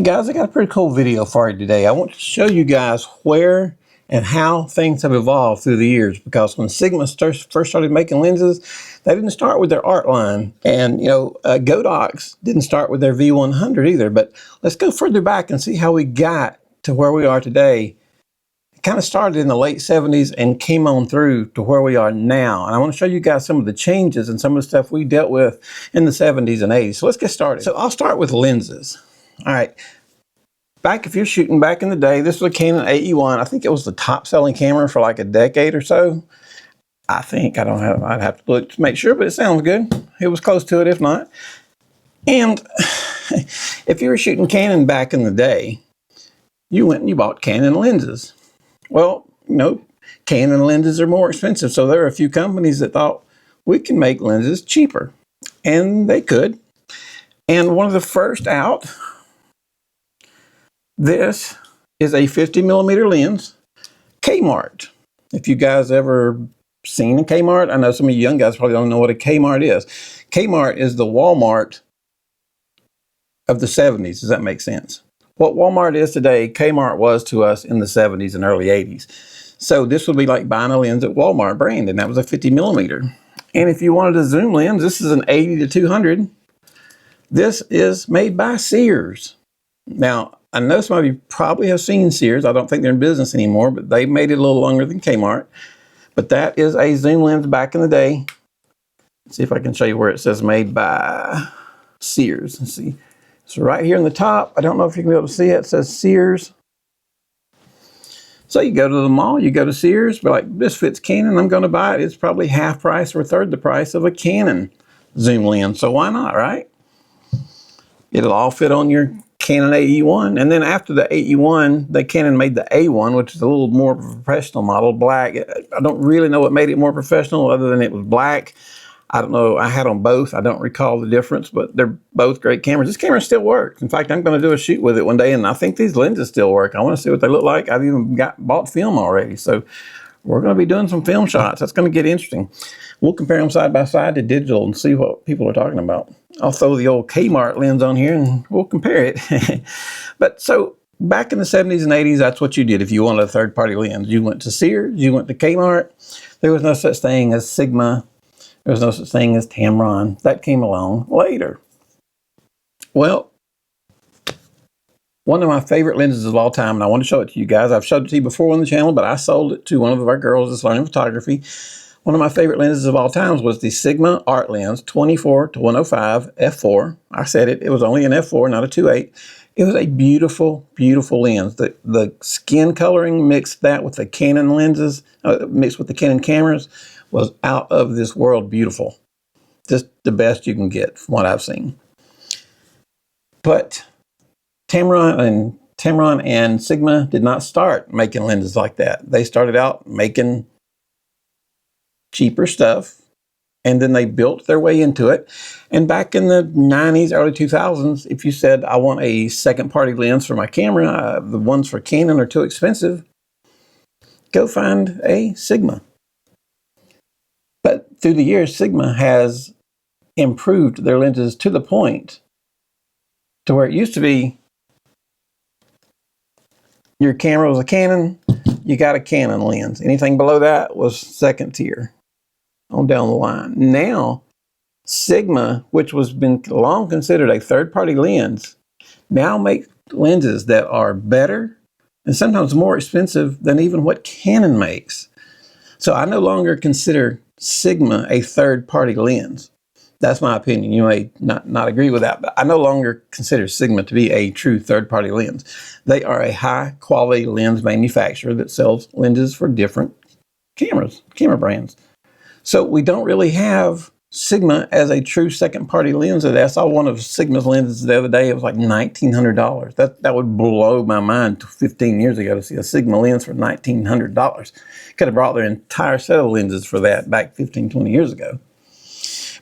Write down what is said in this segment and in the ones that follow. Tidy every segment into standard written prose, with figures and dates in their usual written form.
Guys, I got a pretty cool video for you today. I want to show you guys where and how things have evolved through the years, because when Sigma first started making lenses, they didn't start with their art line, and Godox didn't start with their V100 either. But let's go further back and see how we got to where we are today. It kind of started in the late 70s and came on through to where we are now. And I want to show you guys some of the changes and some of the stuff we dealt with in the 70s and 80s. So let's get started. So I'll start with lenses. All right. If you're shooting back in the day, this was a Canon AE1. I think it was the top selling camera for like a decade or so. I'd have to look to make sure, but it sounds good. It was close to it, if not. And if you were shooting Canon back in the day, you went and you bought Canon lenses. Well, Canon lenses are more expensive. So there are a few companies that thought we can make lenses cheaper. And they could. And one of the first out, this is a 50mm lens, Kmart. If you guys ever seen a Kmart, I know some of you young guys probably don't know what a Kmart is. Kmart is the Walmart of the 70s. Does that make sense? What Walmart is today, Kmart was to us in the 70s and early 80s. So this would be like buying a lens at Walmart brand, and that was a 50mm. And if you wanted a zoom lens, this is an 80-200. This is made by Sears. Now, I know some of you probably have seen Sears. I don't think they're in business anymore, but they made it a little longer than Kmart. But that is a zoom lens back in the day. Let's see if I can show you where it says made by Sears. Let's see. So right here in the top, I don't know if you can be able to see it. It says Sears. So you go to the mall, you go to Sears, be like, this fits Canon, I'm going to buy it. It's probably half price or a third the price of a Canon zoom lens. So why not, right? It'll all fit on your Canon AE1. And then after the AE1, Canon made the A1, which is a little more professional model, black. I don't really know what made it more professional other than it was black. I don't know. I had them both. I don't recall the difference, but they're both great cameras. This camera still works. In fact, I'm going to do a shoot with it one day, and I think these lenses still work. I want to see what they look like. I've even bought film already. So we're going to be doing some film shots. That's going to get interesting. We'll compare them side by side to digital and see what people are talking about. I'll throw the old Kmart lens on here and we'll compare it. But so back in the 70s and 80s, that's what you did. If you wanted a third-party lens, you went to Sears, you went to Kmart. There was no such thing as Sigma. There was no such thing as Tamron. That came along later. Well, one of my favorite lenses of all time, and I want to show it to you guys. I've showed it to you before on the channel, but I sold it to one of our girls that's learning photography. One of my favorite lenses of all times was the Sigma Art Lens 24-105 f4. I said it was only an f4, not a 2.8. It was a beautiful, beautiful lens. The skin coloring mixed that with the Canon lenses, mixed with the Canon cameras, was out of this world beautiful. Just the best you can get from what I've seen. But Tamron and Sigma did not start making lenses like that. They started out making cheaper stuff, and then they built their way into it. And back in the 90s, early 2000s, if you said, I want a second-party lens for my camera, the ones for Canon are too expensive, go find a Sigma. But through the years, Sigma has improved their lenses to the point to where it used to be your camera was a Canon, you got a Canon lens. Anything below that was second tier on down the line. Now, Sigma, which was been long considered a third-party lens, now make lenses that are better and sometimes more expensive than even what Canon makes. So I no longer consider Sigma a third-party lens. That's my opinion. You may not agree with that, but I no longer consider Sigma to be a true third-party lens. They are a high-quality lens manufacturer that sells lenses for different camera brands. So we don't really have Sigma as a true second-party lens. I saw one of Sigma's lenses the other day. It was like $1,900. That would blow my mind 15 years ago to see a Sigma lens for $1,900. Could have brought their entire set of lenses for that back 15, 20 years ago.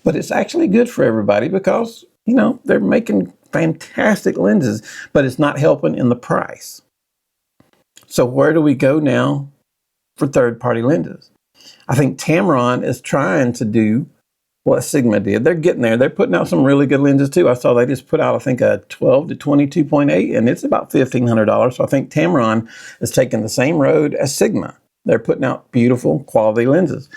But it's actually good for everybody because, they're making fantastic lenses, but it's not helping in the price. So where do we go now for third-party lenses? I think Tamron is trying to do what Sigma did. They're getting there. They're putting out some really good lenses too. I saw they just put out, I think, a 12 to 22.8, and it's about $1,500. So I think Tamron is taking the same road as Sigma. They're putting out beautiful quality lenses.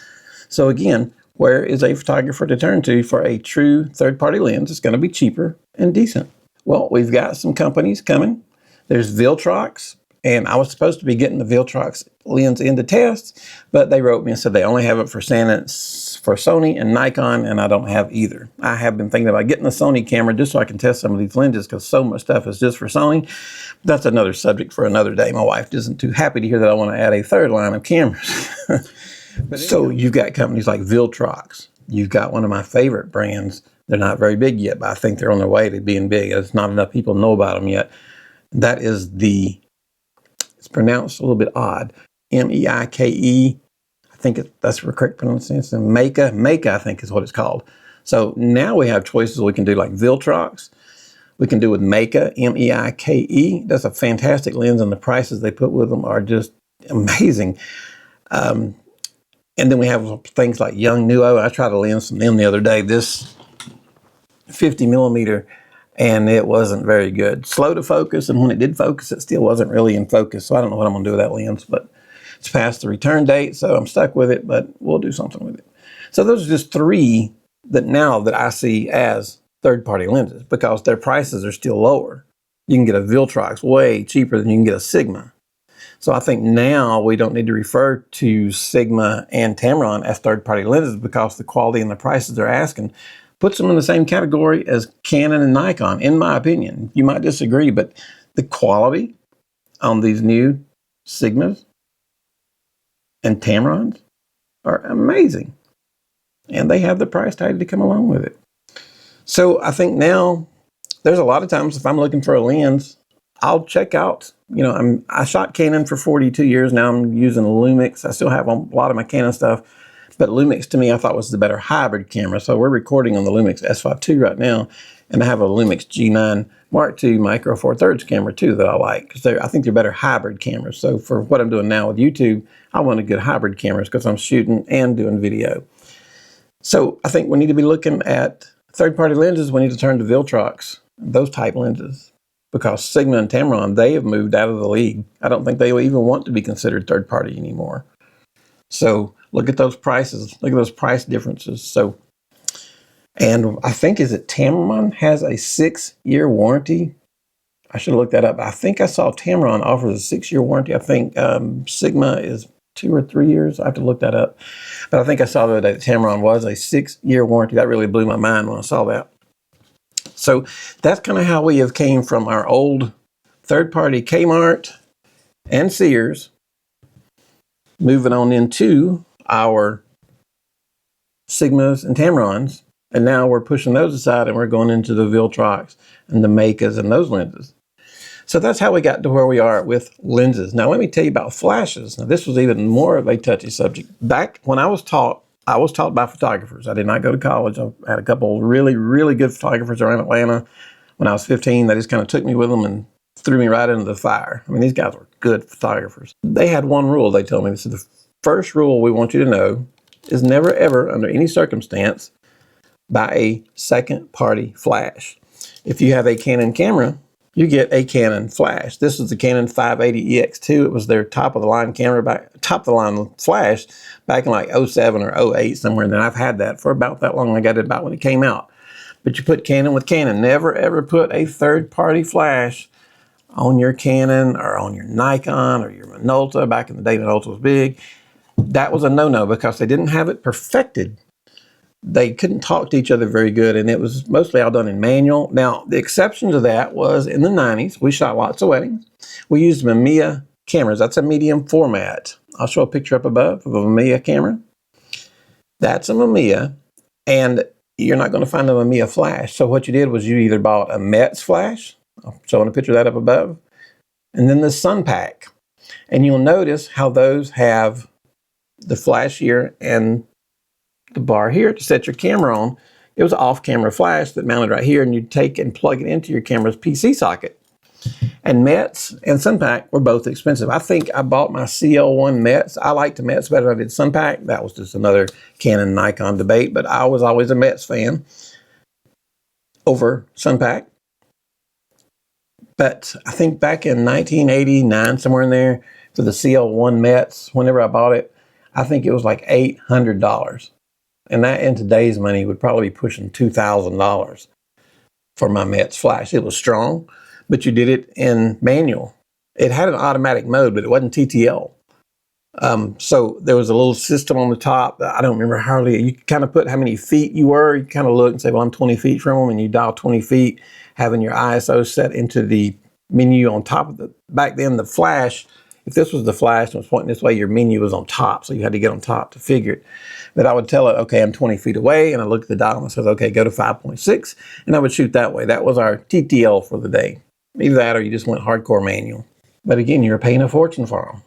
So again, where is a photographer to turn to for a true third-party lens? It's going to be cheaper and decent. Well, we've got some companies coming. There's Viltrox, and I was supposed to be getting the Viltrox lens into tests, but they wrote me and said they only have it for Sony and Nikon, and I don't have either. I have been thinking about getting a Sony camera just so I can test some of these lenses because so much stuff is just for Sony. That's another subject for another day. My wife isn't too happy to hear that I want to add a third line of cameras. So you've got companies like Viltrox. You've got one of my favorite brands. They're not very big yet, but I think they're on their way to being big. There's not enough people know about them yet. That is it's pronounced a little bit odd, Meike. I think that's the correct pronunciation. Meike, I think is what it's called. So now we have choices we can do like Viltrox. We can do with Meike, Meike. That's a fantastic lens, and the prices they put with them are just amazing. And then we have things like Young Nuo. I tried a lens from them the other day, this 50 millimeter, and it wasn't very good. Slow to focus, and when it did focus, it still wasn't really in focus. So I don't know what I'm going to do with that lens, but it's past the return date, so I'm stuck with it, but we'll do something with it. So those are just three that I see as third-party lenses because their prices are still lower. You can get a Viltrox way cheaper than you can get a Sigma. So I think now we don't need to refer to Sigma and Tamron as third-party lenses because the quality and the prices they're asking puts them in the same category as Canon and Nikon, in my opinion. You might disagree, but the quality on these new Sigmas and Tamrons are amazing. And they have the price tag to come along with it. So I think now there's a lot of times if I'm looking for a lens, I'll check out, I shot Canon for 42 years. Now I'm using Lumix. I still have a lot of my Canon stuff, but Lumix to me I thought was the better hybrid camera. So we're recording on the Lumix S5 II right now, and I have a Lumix G9 Mark II Micro Four Thirds camera too that I like because I think they're better hybrid cameras. So for what I'm doing now with YouTube, I want a good hybrid cameras because I'm shooting and doing video. So I think we need to be looking at third-party lenses. We need to turn to Viltrox, those type lenses. Because Sigma and Tamron, they have moved out of the league. I don't think they even want to be considered third party anymore. So look at those prices. Look at those price differences. So, and I think, is it Tamron has a 6-year warranty? I should have looked that up. I think I saw Tamron offers a 6-year warranty. I think Sigma is 2 or 3 years. I have to look that up. But I think I saw the other day that Tamron was a 6-year warranty. That really blew my mind when I saw that. So that's kind of how we have came from our old third-party Kmart and Sears, moving on into our Sigmas and Tamrons, and now we're pushing those aside and we're going into the Viltrox and the Meikas and those lenses. So that's how we got to where we are with lenses. Now let me tell you about flashes. Now this was even more of a touchy subject. Back when I was taught by photographers. I did not go to college. I had a couple of really, really good photographers around Atlanta. When I was 15, they just kind of took me with them and threw me right into the fire. I mean, these guys were good photographers. They had one rule, they told me. They said, the first rule we want you to know is never, ever, under any circumstance, buy a second-party flash. If you have a Canon camera, you get a Canon flash. This is the Canon 580EX2. It was their top-of-the-line camera, top-of-the-line flash back in like 07 or 08 somewhere. And then I've had that for about that long. I got it about when it came out. But you put Canon with Canon. Never, ever put a third-party flash on your Canon or on your Nikon or your Minolta. Back in the day, Minolta was big. That was a no-no because they didn't have it perfected. They couldn't talk to each other very good, and it was mostly all done in manual. Now, the exception to that was in the 90s. We shot lots of weddings. We used Mamiya cameras. That's a medium format. I'll show a picture up above of a Mamiya camera. That's a Mamiya, and you're not going to find a Mamiya flash. So what you did was you either bought a Metz flash. I'm showing a picture of that up above, and then the Sun Pack. And you'll notice how those have the flash here and the bar here to set your camera on. It was an off-camera flash that mounted right here, and you'd take and plug it into your camera's PC socket. And Mets and Sunpack were both expensive. I think I bought my CL1 Mets. I liked the Mets better than I did Sunpack. That was just another Canon Nikon debate, but I was always a Mets fan over Sunpack. But I think back in 1989, somewhere in there, for the CL1 Mets, whenever I bought it, I think it was like $800. And that in today's money would probably be pushing $2,000 for my Mets flash. It was strong, but you did it in manual. It had an automatic mode, but it wasn't TTL. So there was a little system on the top. I don't remember hardly. You kind of put how many feet you were. You kind of look and say, well, I'm 20 feet from them, and you dial 20 feet, having your ISO set into the menu on top of the, back then the flash, if this was the flash and was pointing this way, your menu was on top, so you had to get on top to figure it. But I would tell it, okay, I'm 20 feet away, and I look at the dial and I says, okay, go to 5.6, and I would shoot that way. That was our TTL for the day. Either that or you just went hardcore manual. But again, you're paying a fortune for them.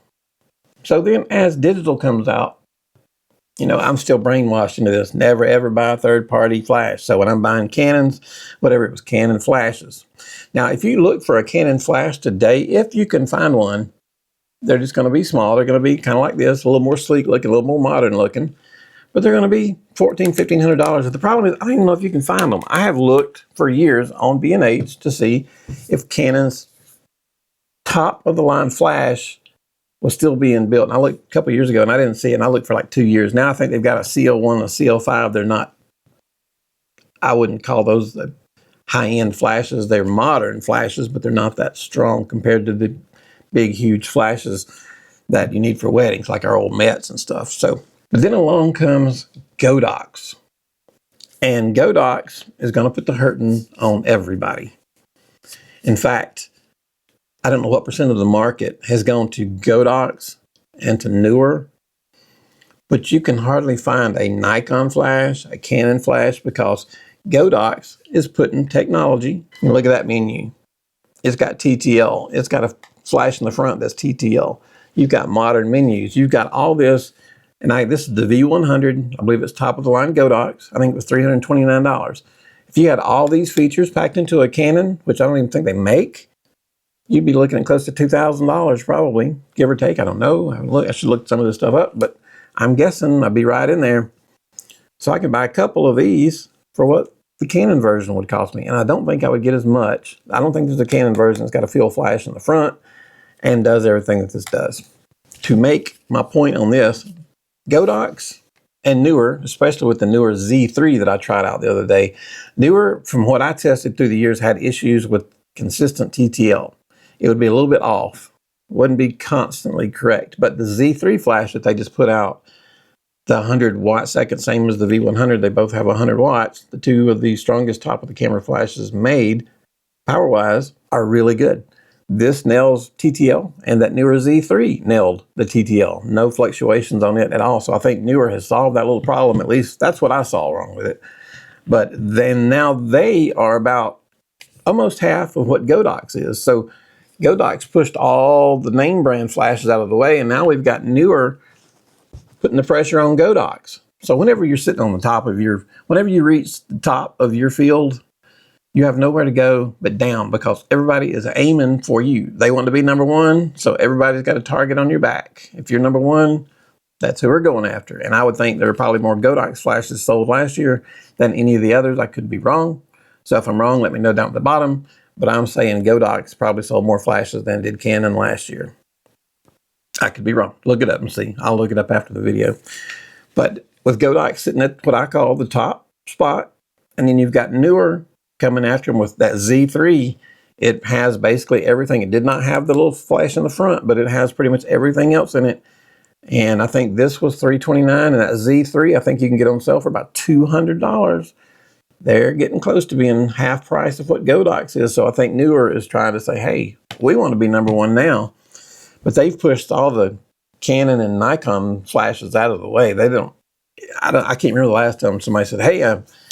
So then as digital comes out, you know, I'm still brainwashed into this. Never, ever buy a third-party flash. So when I'm buying Canons, whatever, it was Canon flashes. Now, if you look for a Canon flash today, if you can find one, they're just going to be small. They're going to be kind of like this, a little more sleek looking, a little more modern looking. But they're going to be $1,400, $1,500. The problem is, I don't even know if you can find them. I have looked for years on B&H to see if Canon's top-of-the-line flash was still being built. And I looked a couple of years ago and I didn't see it, and I looked for like 2 years. Now I think they've got a CL1 and a CL5. They're not, I wouldn't call those the high-end flashes. They're modern flashes, but they're not that strong compared to the big, huge flashes that you need for weddings, like our old Mets and stuff. So, but then along comes Godox. And Godox is going to put the hurting on everybody. In fact, I don't know what percent of the market has gone to Godox and to Neewer, but you can hardly find a Nikon flash, a Canon flash, because Godox is putting technology. And look at that menu. It's got TTL. It's got a flash in the front that's TTL. You've got modern menus. You've got all this. And this is the V100. I believe it's top of the line Godox. I think it was $329. If you had all these features packed into a Canon, which I don't even think they make, you'd be looking at close to $2,000 probably, give or take. I don't know. I should look some of this stuff up, but I'm guessing I'd be right in there. So I could buy a couple of these for what the Canon version would cost me, and I don't think I would get as much. I don't think there's a Canon version that's got a field flash in the front and does everything that this does. To make my point on this, Godox and Neewer, especially with the Neewer Z3 that I tried out the other day, Neewer, from what I tested through the years, had issues with consistent TTL. It would be a little bit off. Wouldn't be constantly correct. But the Z3 flash that they just put out, the 100 watt second, same as the V100, they both have 100 watts. The two of the strongest top of the camera flashes made, power-wise, are really good. This nails TTL, and that Neewer Z3 nailed the TTL. No fluctuations on it at all. So I think Neewer has solved that little problem. At least that's what I saw wrong with it. But then now they are about almost half of what Godox is. So Godox pushed all the name brand flashes out of the way, and now we've got Neewer putting the pressure on Godox. So whenever you're sitting on the top of whenever you reach the top of your field, you have nowhere to go but down, because everybody is aiming for you. They want to be number one, so everybody's got a target on your back. If you're number one, that's who we're going after. And I would think there are probably more Godox flashes sold last year than any of the others. I could be wrong. So if I'm wrong, let me know down at the bottom. But I'm saying Godox probably sold more flashes than did Canon last year. I could be wrong. Look it up and see. I'll look it up after the video. But with Godox sitting at what I call the top spot, and then you've got Neewer coming after them with that Z3. It has basically everything. It did not have the little flash in the front, but it has pretty much everything else in it. And I think this was $329, and that Z3 I think you can get on sale for about $200. They're getting close to being half price of what Godox is. So I think Neewer is trying to say, hey, we want to be number one now. But they've pushed all the Canon and Nikon flashes out of the way. I can't remember the last time somebody said, hey,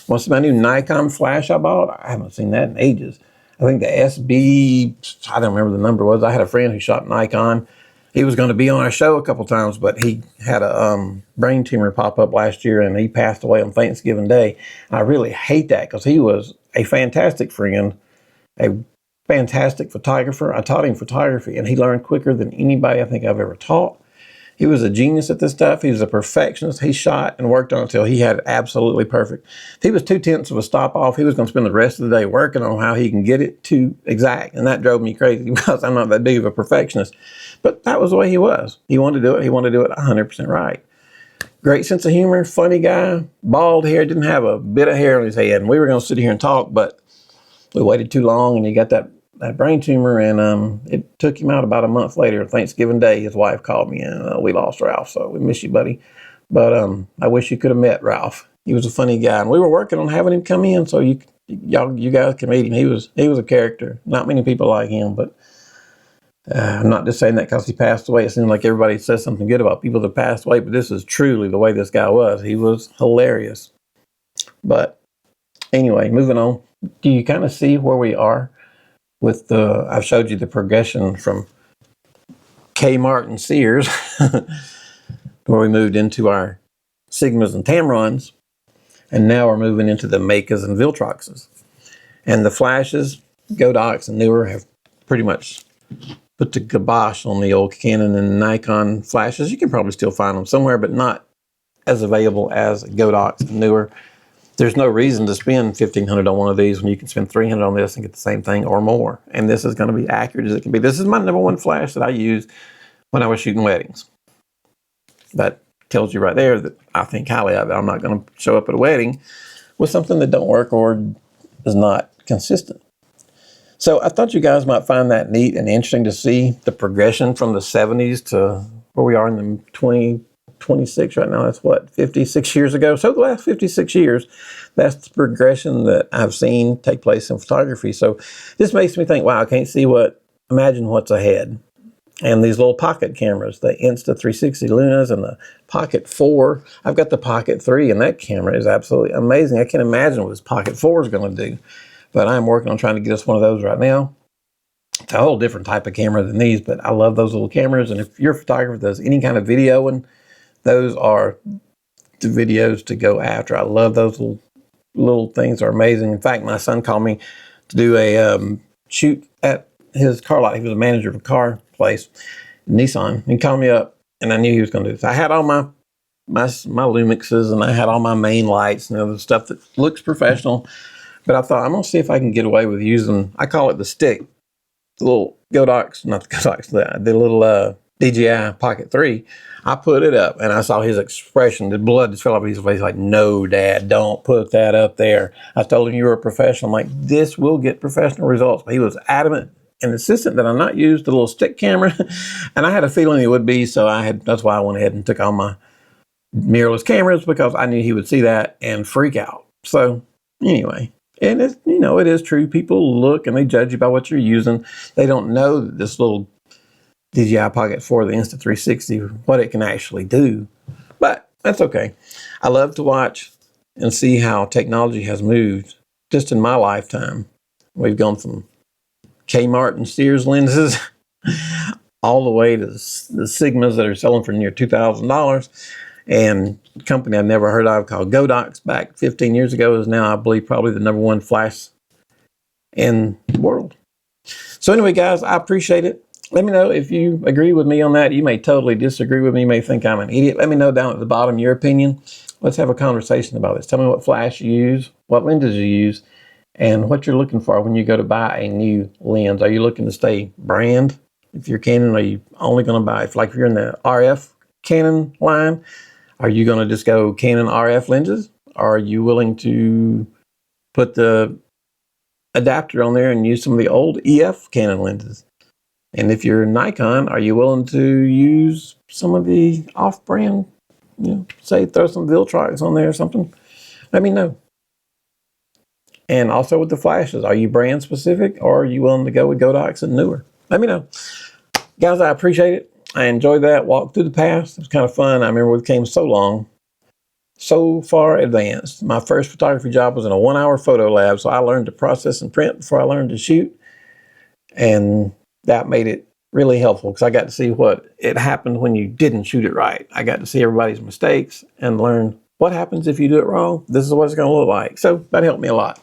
want to see my new Nikon flash I bought? I haven't seen that in ages. I think the SB, I don't remember the number was. I had a friend who shot Nikon. He was going to be on our show a couple times, but he had a brain tumor pop up last year, and he passed away on Thanksgiving Day. I really hate that, because he was a fantastic friend, a fantastic photographer. I taught him photography, and he learned quicker than anybody I think I've ever taught. He was a genius at this stuff. He was a perfectionist. He shot and worked on it until he had it absolutely perfect. If he was 2/10 of a stop off, he was going to spend the rest of the day working on how he can get it to exact. And that drove me crazy because I'm not that big of a perfectionist. But that was the way he was. He wanted to do it. He wanted to do it 100% right. Great sense of humor, funny guy, bald hair, didn't have a bit of hair on his head. And we were going to sit here and talk, but we waited too long, and he got that brain tumor, and it took him out about a month later. Thanksgiving Day, his wife called me, and we lost Ralph, so we miss you, buddy. But I wish you could have met Ralph. He was a funny guy, and we were working on having him come in so you guys can meet him. He was a character. Not many people like him, but I'm not just saying that because he passed away. It seems like everybody says something good about people that passed away, but this is truly the way this guy was. He was hilarious. But anyway, moving on. Do you kind of see where we are with I've showed you the progression from Kmart and Sears, where we moved into our Sigmas and Tamrons, and now we're moving into the Mecas and Viltroxes. And the flashes, Godox and newer, have pretty much put the kibosh on the old Canon and Nikon flashes. You can probably still find them somewhere, but not as available as Godox and newer. There's no reason to spend $1,500 on one of these when you can spend $300 on this and get the same thing or more. And this is going to be accurate as it can be. This is my #1 flash that I used when I was shooting weddings. That tells you right there that I think highly of it. I'm not going to show up at a wedding with something that don't work or is not consistent. So I thought you guys might find that neat and interesting to see the progression from the 70s to where we are in the 2026 right now. That's what, 56 years ago? So the last 56 years, that's the progression that I've seen take place in photography. So this makes me think, wow, I can't imagine what's ahead. And these little pocket cameras, the Insta360 Lunas and the Pocket 4. I've got the Pocket 3, and that camera is absolutely amazing. I can't imagine what this Pocket 4 is going to do. But I'm working on trying to get us one of those right now. It's a whole different type of camera than these, but I love those little cameras. And if your photographer does any kind of videoing, those are the videos to go after. I love those little things. Are amazing. In fact, my son called me to do a shoot at his car lot. He was a manager of a car place, Nissan. He called me up, and I knew he was going to do this. I had all my Lumixes, and I had all my main lights and the stuff that looks professional. But I thought, I'm going to see if I can get away with using, I call it the stick, the little Godox, not the Godox, the little DJI Pocket 3. I put it up, and I saw his expression. The blood just fell off his face. Like, no, Dad, don't put that up there. I told him you were a professional. I'm like, this will get professional results. But he was adamant and insistent that I not use the little stick camera. And I had a feeling he would be, so that's why I went ahead and took all my mirrorless cameras, because I knew he would see that and freak out. So anyway, and it is true. People look and they judge you by what you're using. They don't know that this little DJI Pocket 4, the Insta360, what it can actually do. But that's okay. I love to watch and see how technology has moved just in my lifetime. We've gone from Kmart and Sears lenses all the way to the Sigmas that are selling for near $2,000. And a company I've never heard of called Godox back 15 years ago is now, I believe, probably the #1 flash in the world. So anyway, guys, I appreciate it. Let me know if you agree with me on that. You may totally disagree with me. You may think I'm an idiot. Let me know down at the bottom your opinion. Let's have a conversation about this. Tell me what flash you use, what lenses you use, and what you're looking for when you go to buy a new lens. Are you looking to stay brand? If you're Canon, are you only going to buy, if you're in the RF Canon line, are you going to just go Canon RF lenses? Or are you willing to put the adapter on there and use some of the old EF Canon lenses? And if you're Nikon, are you willing to use some of the off-brand, say throw some Viltrox on there or something? Let me know. And also with the flashes, are you brand specific, or are you willing to go with Godox and newer? Let me know. Guys, I appreciate it. I enjoyed that walk through the past. It was kind of fun. I remember we came so far advanced. My first photography job was in a 1-hour photo lab, so I learned to process and print before I learned to shoot. And that made it really helpful, because I got to see what it happened when you didn't shoot it right. I got to see everybody's mistakes and learn what happens if you do it wrong. This is what it's going to look like. So that helped me a lot.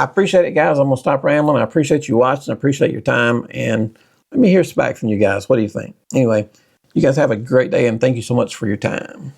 I appreciate it, guys. I'm going to stop rambling. I appreciate you watching. I appreciate your time. And let me hear back from you guys. What do you think? Anyway, you guys have a great day, and thank you so much for your time.